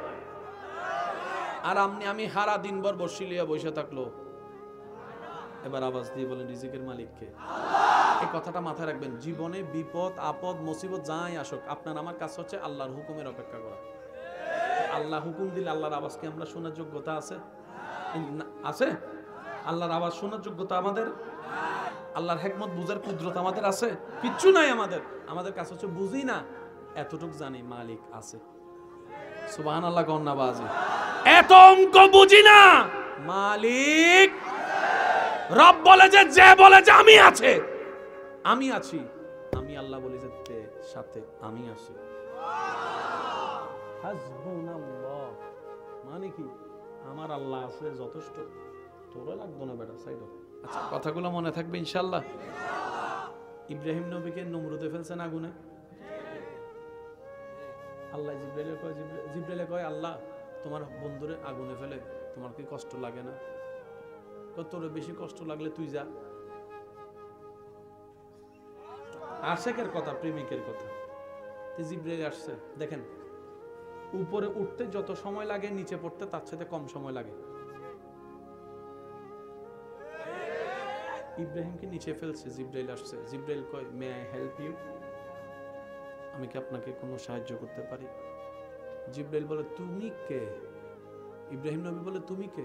আর আমি হারা দিন ভর বসি লিয়া বসে থাকলো। এবার আওয়াজ দিয়ে বলেন, রিজিকের মালিক কে? এই কথাটা মাথায় রাখবেন। জীবনে বিপদ আপদ মুসিবত যাই আসুক, আপনার আমার কাজ হচ্ছে আল্লাহর হুকুমের অপেক্ষা করা। আল্লাহ হুকুম দিলে আল্লাহর আওয়াজ কি আমরা শোনার যোগ্যতা আছে? আছে? আল্লাহর আওয়াজ শোনার যোগ্যতা আমাদের, আল্লাহর হিকমত বুঝার কুদরত আমাদের আছে? কিচ্ছু নাই আমাদের। আমাদের কাছে হচ্ছে বুঝি না, এতটুক জানি মালিক আছে। সুবহানাল্লাহ গন্না বাজি। এত অঙ্ক বুঝি না, মালিক রব বলে যে বলে যে আমি আছে, আমি আছি, আমি আল্লাহ বলি যে সাথে আমি আছি। হাসবুনাল্লাহ মানে কি? আমার আল্লাহ আছে যথেষ্ট, তোরা লাগতো না বেটা সাইড। আচ্ছা, কথাগুলো মনে থাকবে ইনশাআল্লাহ। ইব্রাহিম নবীকে নমরুদে ফেলছেন আগুনে। আল্লাহ জিব্রাইলে কয় আল্লাহ তোমার বন্ধুরে আগুনে ফেলে তোমার কি কষ্ট লাগে না? তোর বেশি কষ্ট লাগলে তুই যা। আশেকের কথা, প্রেমিকের কথা। জিব্রাইল আসছে, দেখেন উপরে উঠতে যত সময় লাগে নিচে পড়তে তার সাথে কম সময় লাগে। ইব্রাহিমকে নিচে ফেলছে, জিব্রাইল আসছে। জিব্রাইল কয় মে আই হেল্প ইউ, আমি কি আপনাকে কোনো সাহায্য করতে পারি? জিব্রাইল বলে তুমি কে? ইব্রাহিম নবী বলে তুমি কে?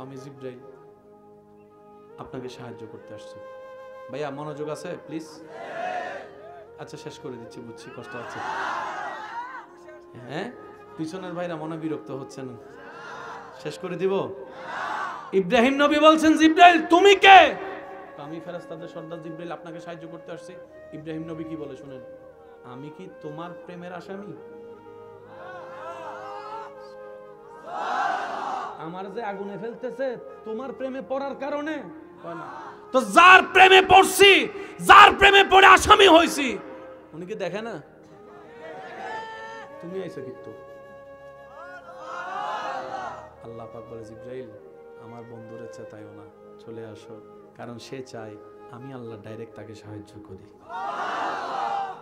আমি জিব্রাইল, আপনাকে সাহায্য করতে আসছি। ভাইয়া মনোযোগ আছে প্লিজ? আচ্ছা শেষ করে দিচ্ছি, বুঝছি কষ্ট আছে। হ্যাঁ, পিছনের ভাইরা মনে বিরক্ত হচ্ছেন, শেষ করে দিব। ইব্রাহিম নবী বলছেন জিব্রাইল তুমি কে? আমি ফেরেশতাদের সর্দার জিব্রাইল, আপনাকে সাহায্য করতে আসছি। ইব্রাহিম নবী কি বলে শুনেন, আমি কি তোমার প্রেমের আসামি? আমার যে আগুনে ফেলতেছে তোমার প্রেমে পড়ার কারণে? তো যার প্রেমে পড়ছি, যার প্রেমে পড়ে আসামি হইছি, উনি কি দেখে না? তুমি আইছো কিন্তু। আল্লাহ পাক বলে জিব্রাইল আমার বন্ধুরে চেতাইও না, চলে আসো, কারণ সে চায় আমি আল্লাহ ডাইরেক্ট তাকে সাহায্য করি।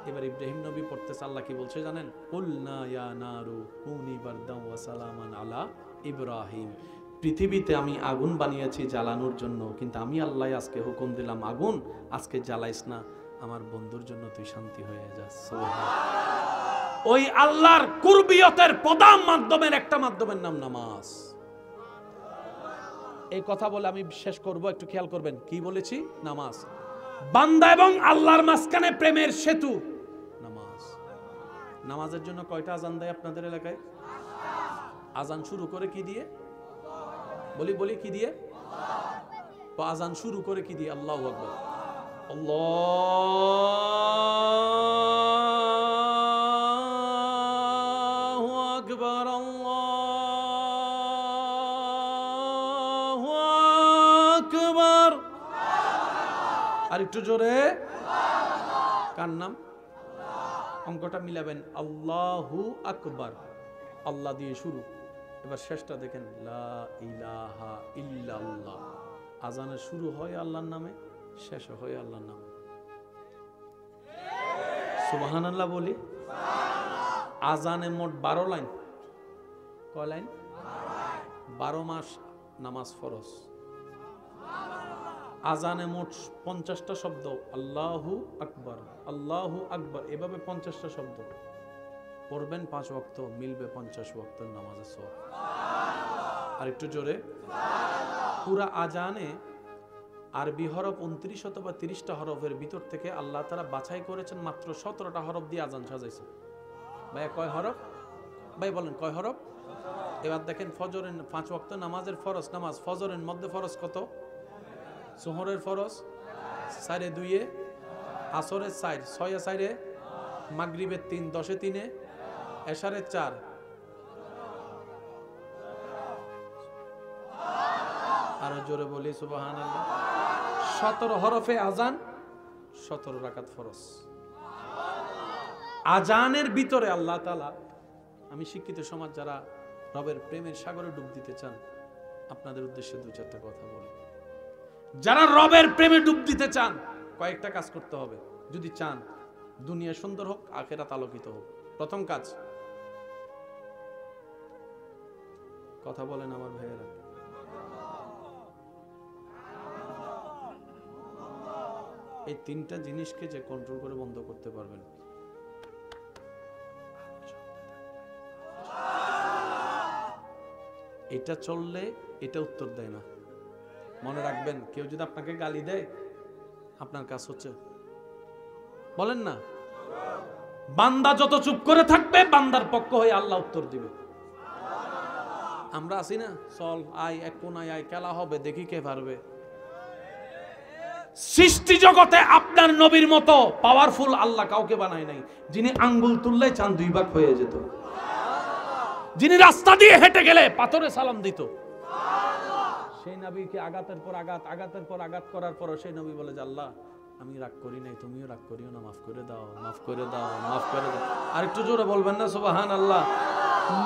এবার ইব্রাহিম নবী পড়তেছে, আল্লাহ কি বলছে জানেন? কুলনা ইয়া নারু কুনি বারদাম ওয়া সালামান আলা ইব্রাহিম। পৃথিবীতে আমি আগুন বানিয়েছি জ্বালানোর জন্য, কিন্তু আমি আল্লাহ আজকে হুকুম দিলাম আগুন আজকে জ্বালাইস না, আমার বন্ধুর জন্য তুই শান্তি হয়ে যা। সুবহানাল্লাহ। ওই আল্লাহর কুরবিয়তের প্রধান মাধ্যমের একটা মাধ্যমের নাম নামাজ। এই কথা বলে আমি শেষ করব, একটু খেয়াল করবেন কি বলেছি। নামাজ বান্দা এবং আল্লাহর মাঝখানে প্রেমের সেতু নামাজ। নামাজের জন্য কয়টা আজান দেয় আপনাদের এলাকায়? আজান শুরু করে কি দিয়ে? বলি কি দিয়ে? আজান শুরু করে কি দিয়ে? আল্লাহু আকবার, আল্লাহু আকবার, আল্লাহু আকবার। আর একটু জোরে। কার নাম? অঙ্কটা মিলাবেন। আল্লাহু আকবার, আল্লাহ দিয়ে শুরু। এবার শেষটা দেখেন, লা ইলাহা ইল্লাল্লাহ। আজানের শুরু হয় আল্লাহর নামে, শেষ হয় আল্লাহর নামে। সুবহানাল্লাহ বলি। আজানে মোট 12 লাইন। কয় লাইন? 12 মাস নামাজ ফরজ। আজানে মোট 50টা শব্দ, আল্লাহু আকবার, আল্লাহু আকবার, এভাবে 50টা শব্দ পড়বেন 5 ওয়াক্ত, মিলবে 50 ওয়াক্তের নামাজের সওয়াব। আর একটু জোরে। পুরা আজানে আরবি হরফ 29 অথবা 30টা হরফের ভিতর থেকে আল্লাহ তাআলা বাছাই করেছেন মাত্র 17টা হরফ দিয়ে আজান সাজাইছে। ভাই কয় হরফ? ভাই বলেন কয় হরফ? এবার দেখেন ফজরের 5 ওয়াক্ত নামাজের ফরজ নামাজ, ফজরের মধ্যে ফরজ কত? জোহরের ফরজ 4 2 এ, আসরের 4 6 4 এ, মাগরিবের 3 10 এ 3 এ, এশারের 4। আরো জোরে বলি সুবহানাল্লাহ। 17 হরফে আজান, 17 রাকাত ফরজ। আজানের ভিতরে আল্লাহ তাআলা, আমি শিক্ষিত সমাজ যারা রবের প্রেমের সাগরে ডুব দিতে চান, আপনাদের উদ্দেশ্যে 2-4টা কথা বলি। যারা রবের প্রেমে ডুব দিতে চান, কয়েকটা কাজ করতে হবে যদি চান দুনিয়া সুন্দর হোক, আখিরাত আলোকিত হোক। প্রথম কাজ, কথা বলেন আমার ভাইয়েরা, এই 3টা জিনিসকে যে কন্ট্রোল করে বন্ধ করতে পারবেন, এটা চললে এটা উত্তর দেয় না। মনে রাখবেন, কেউ যদি আপনাকে গালি দেয়, আপনার কাজ হচ্ছে বলেন না, বান্দা যত চুপ করে থাকবে বান্দার পক্ষ হয়ে আল্লাহ উত্তর দিবে। আমরা আছি না, চল আয় এক কোনায় আয়, খেলা হবে, দেখি কে পারবে। সৃষ্টি জগতে আপনার নবীর মতো পাওয়ারফুল আল্লাহ কাউকে বানায় নাই, যিনি আঙ্গুল তুললে চাঁদ 2 ভাগ হয়ে যেত, যিনি রাস্তা দিয়ে হেঁটে গেলে পাথরে সালাম দিত। সেই নবীকে আঘাতের পর আঘাত, আঘাতের পর আঘাত করার পর সেই নবী বলে যে আল্লাহ আমি রাগ করি নাই, তুমিও রাগ করিও না, মাফ করে দাও, মাফ করে দাও, মাফ করে দাও। আর একটু জোরে বলবেন না সুবহানাল্লাহ।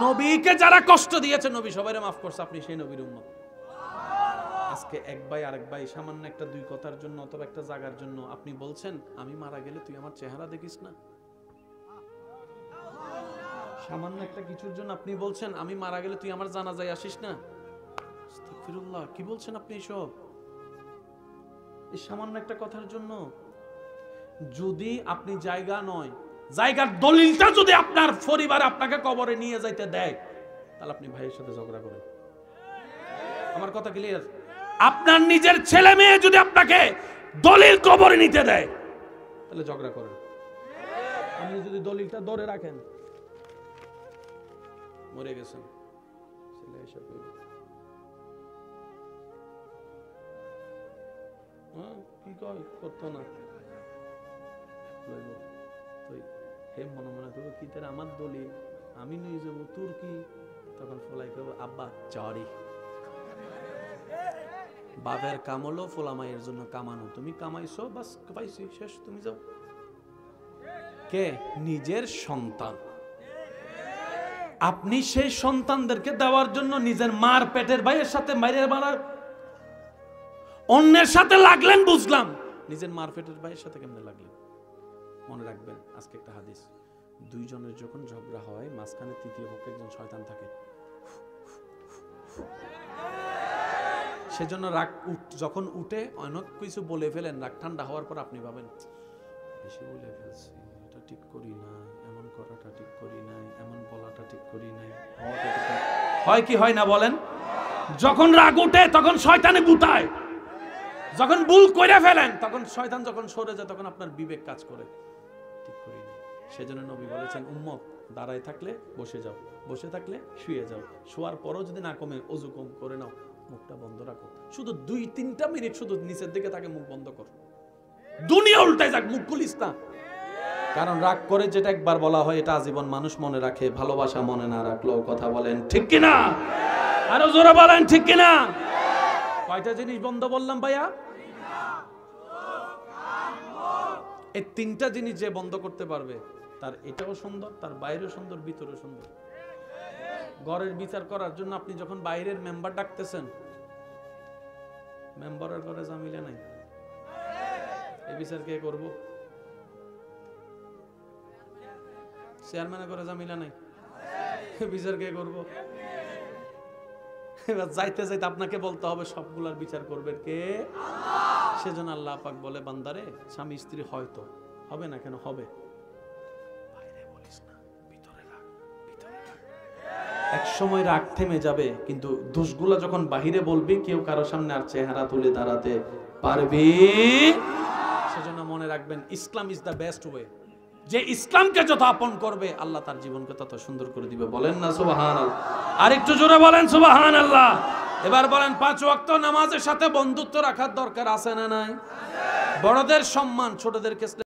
নবীকে যারা কষ্ট দিয়েছে নবী সবাইরে মাফ করছে, আপনি সেই নবীর উম্মত। আজকে এক ভাই আরেক ভাই সামান্য একটা 2 কথার জন্য অথবা একটা জায়গার জন্য আপনি বলছেন আমি মারা গেলে তুই আমার চেহারা দেখিস না। সামান্য একটা কিছুর জন্য আপনি বলছেন আমি মারা গেলে তুই আমার জানাজায় আসিস না। আস্তাগফিরুল্লাহ, কি বলছেন আপনি এসব? এই সামান্য একটা কথার জন্য যদি আপনি জায়গা নয়, জায়গার দলিলটা যদি আপনার পরিবার আপনাকে কবরে নিয়ে যাইতে দেয়, তাহলে আপনি ভাইয়ের সাথে ঝগড়া করেন। আমার কথা ক্লিয়ার? আপনার নিজের ছেলে মেয়ে যদি আপনাকে দলিল কবরে নিতে দেয়, তাহলে ঝগড়া করেন। আপনি যদি দলিলটা ধরে রাখেন, মরে গেছেন, ছেলে এসে কি কয় করতো না, হে মনে মনে করবো কি তার আমার দলিল আমি নিয়ে যাবো, তোর কি? তখন ফলাই করবো আব্বা চরি, বাপের কাম হলো ফোলামাইয়ের জন্য কামানো, তুমি কামাইছো বাস পাইছি শেষ, তুমি যাও। কে? নিজের সন্তান। আপনি সেই সন্তানদেরকে দেওয়ার জন্য নিজের মার পেটের ভাইয়ের সাথে মাইরের মারার অন্যের সাথে লাগলেন বুঝলাম, নিজের মার পেটের ভাইয়ের সাথে কেমনে লাগলেন? মনে রাখবেন আজকে একটা হাদিস, 2 জনের যখন ঝগড়া হয় মাঝখানে তৃতীয় পক্ষে একজন শয়তান থাকে। সেজন্য রাগ যখন উঠে অনেক কিছু বলে ফেলেন, রাগ ঠান্ডা হওয়ার পর আপনি ভাবেন বেশি বলে ফেলছি, এটা ঠিক করি না, এমন করাটা ঠিক করি নাই, এমন বলাটা ঠিক করি নাই, হয় কি হয় না বলেন? যখন রাগ উঠে তখন শয়তানে গুতায়, যখন ভুল কইরা ফেলেন তখন শয়তান যখন সরে যায় তখন আপনার বিবেক কাজ করে, ঠিক করি নাই। সেজন্য নবী বলেছেন, উম্মত দাঁড়ায় থাকলে বসে যাও, বসে থাকলে শুয়ে যাও, শোয়ার পরও যদি না কমে অজু কম করে নাও, মুখটা বন্ধ রাখো, শুধু 2-3টা মিনিট শুধু নিচের দিকে তাকে মুখ বন্ধ কর, দুনিয়া উল্টায় যাক, মুখ খুলিস না। কারণ রাগ করে যেটা একবার বলা হয় এটা আজীবন মানুষ মনে রাখে, ভালোবাসা মনে না রাখলেও। কথা বলেন ঠিক কিনা? আরো জোরে বলেন ঠিক কিনা? কয়টা জিনিস বন্ধ বললাম ভাইয়া? এই 3টা জিনিস যে বন্ধ করতে পারবে তার এটাও সুন্দর, তার বাইরেও সুন্দর, ভিতরেও সুন্দর। ঘরের বিচার করার জন্য আপনি যখন বাইরের মেম্বার ডাকতেছেন, মেম্বারের ঘরে জামিলা নাই, এই বিচার কে করব? চেয়ারম্যানের ঘরে জামিলা নাই, বিচার কে করব? এবার যাইতে যাইতে আপনাকে বলতে হবে সবগুলার বিচার করবেন কে? আল্লাহ। সেজন্য আল্লাহ পাক বলে, বান্দারে স্বামী স্ত্রী হয়তো হবে না, কেন হবে? বাইরে বলিস না, ভিতরে রাখ, ভিতরে রাখ। এক সময় রাগ থেমে যাবে, কিন্তু দোষগুলা যখন বাহিরে বলবি কেউ কারো সামনে আর চেহারা তুলে দাঁড়াতে পারবি। সেজন্য মনে রাখবেন, ইসলাম ইজ দ্য বেস্ট ওয়ে। যে ইসলামকে যত আপন করবে আল্লাহ তার জীবনকে তত সুন্দর করে দিবে। বলেন না সুবহানাল্লাহ? আর একটু জোরে বলেন সুবহানাল্লাহ। এবার বলেন, 5 ওয়াক্ত নামাজের সাথে বন্ধুত্ব রাখার দরকার আছে না নাই? বড়দের সম্মান ছোটদেরকে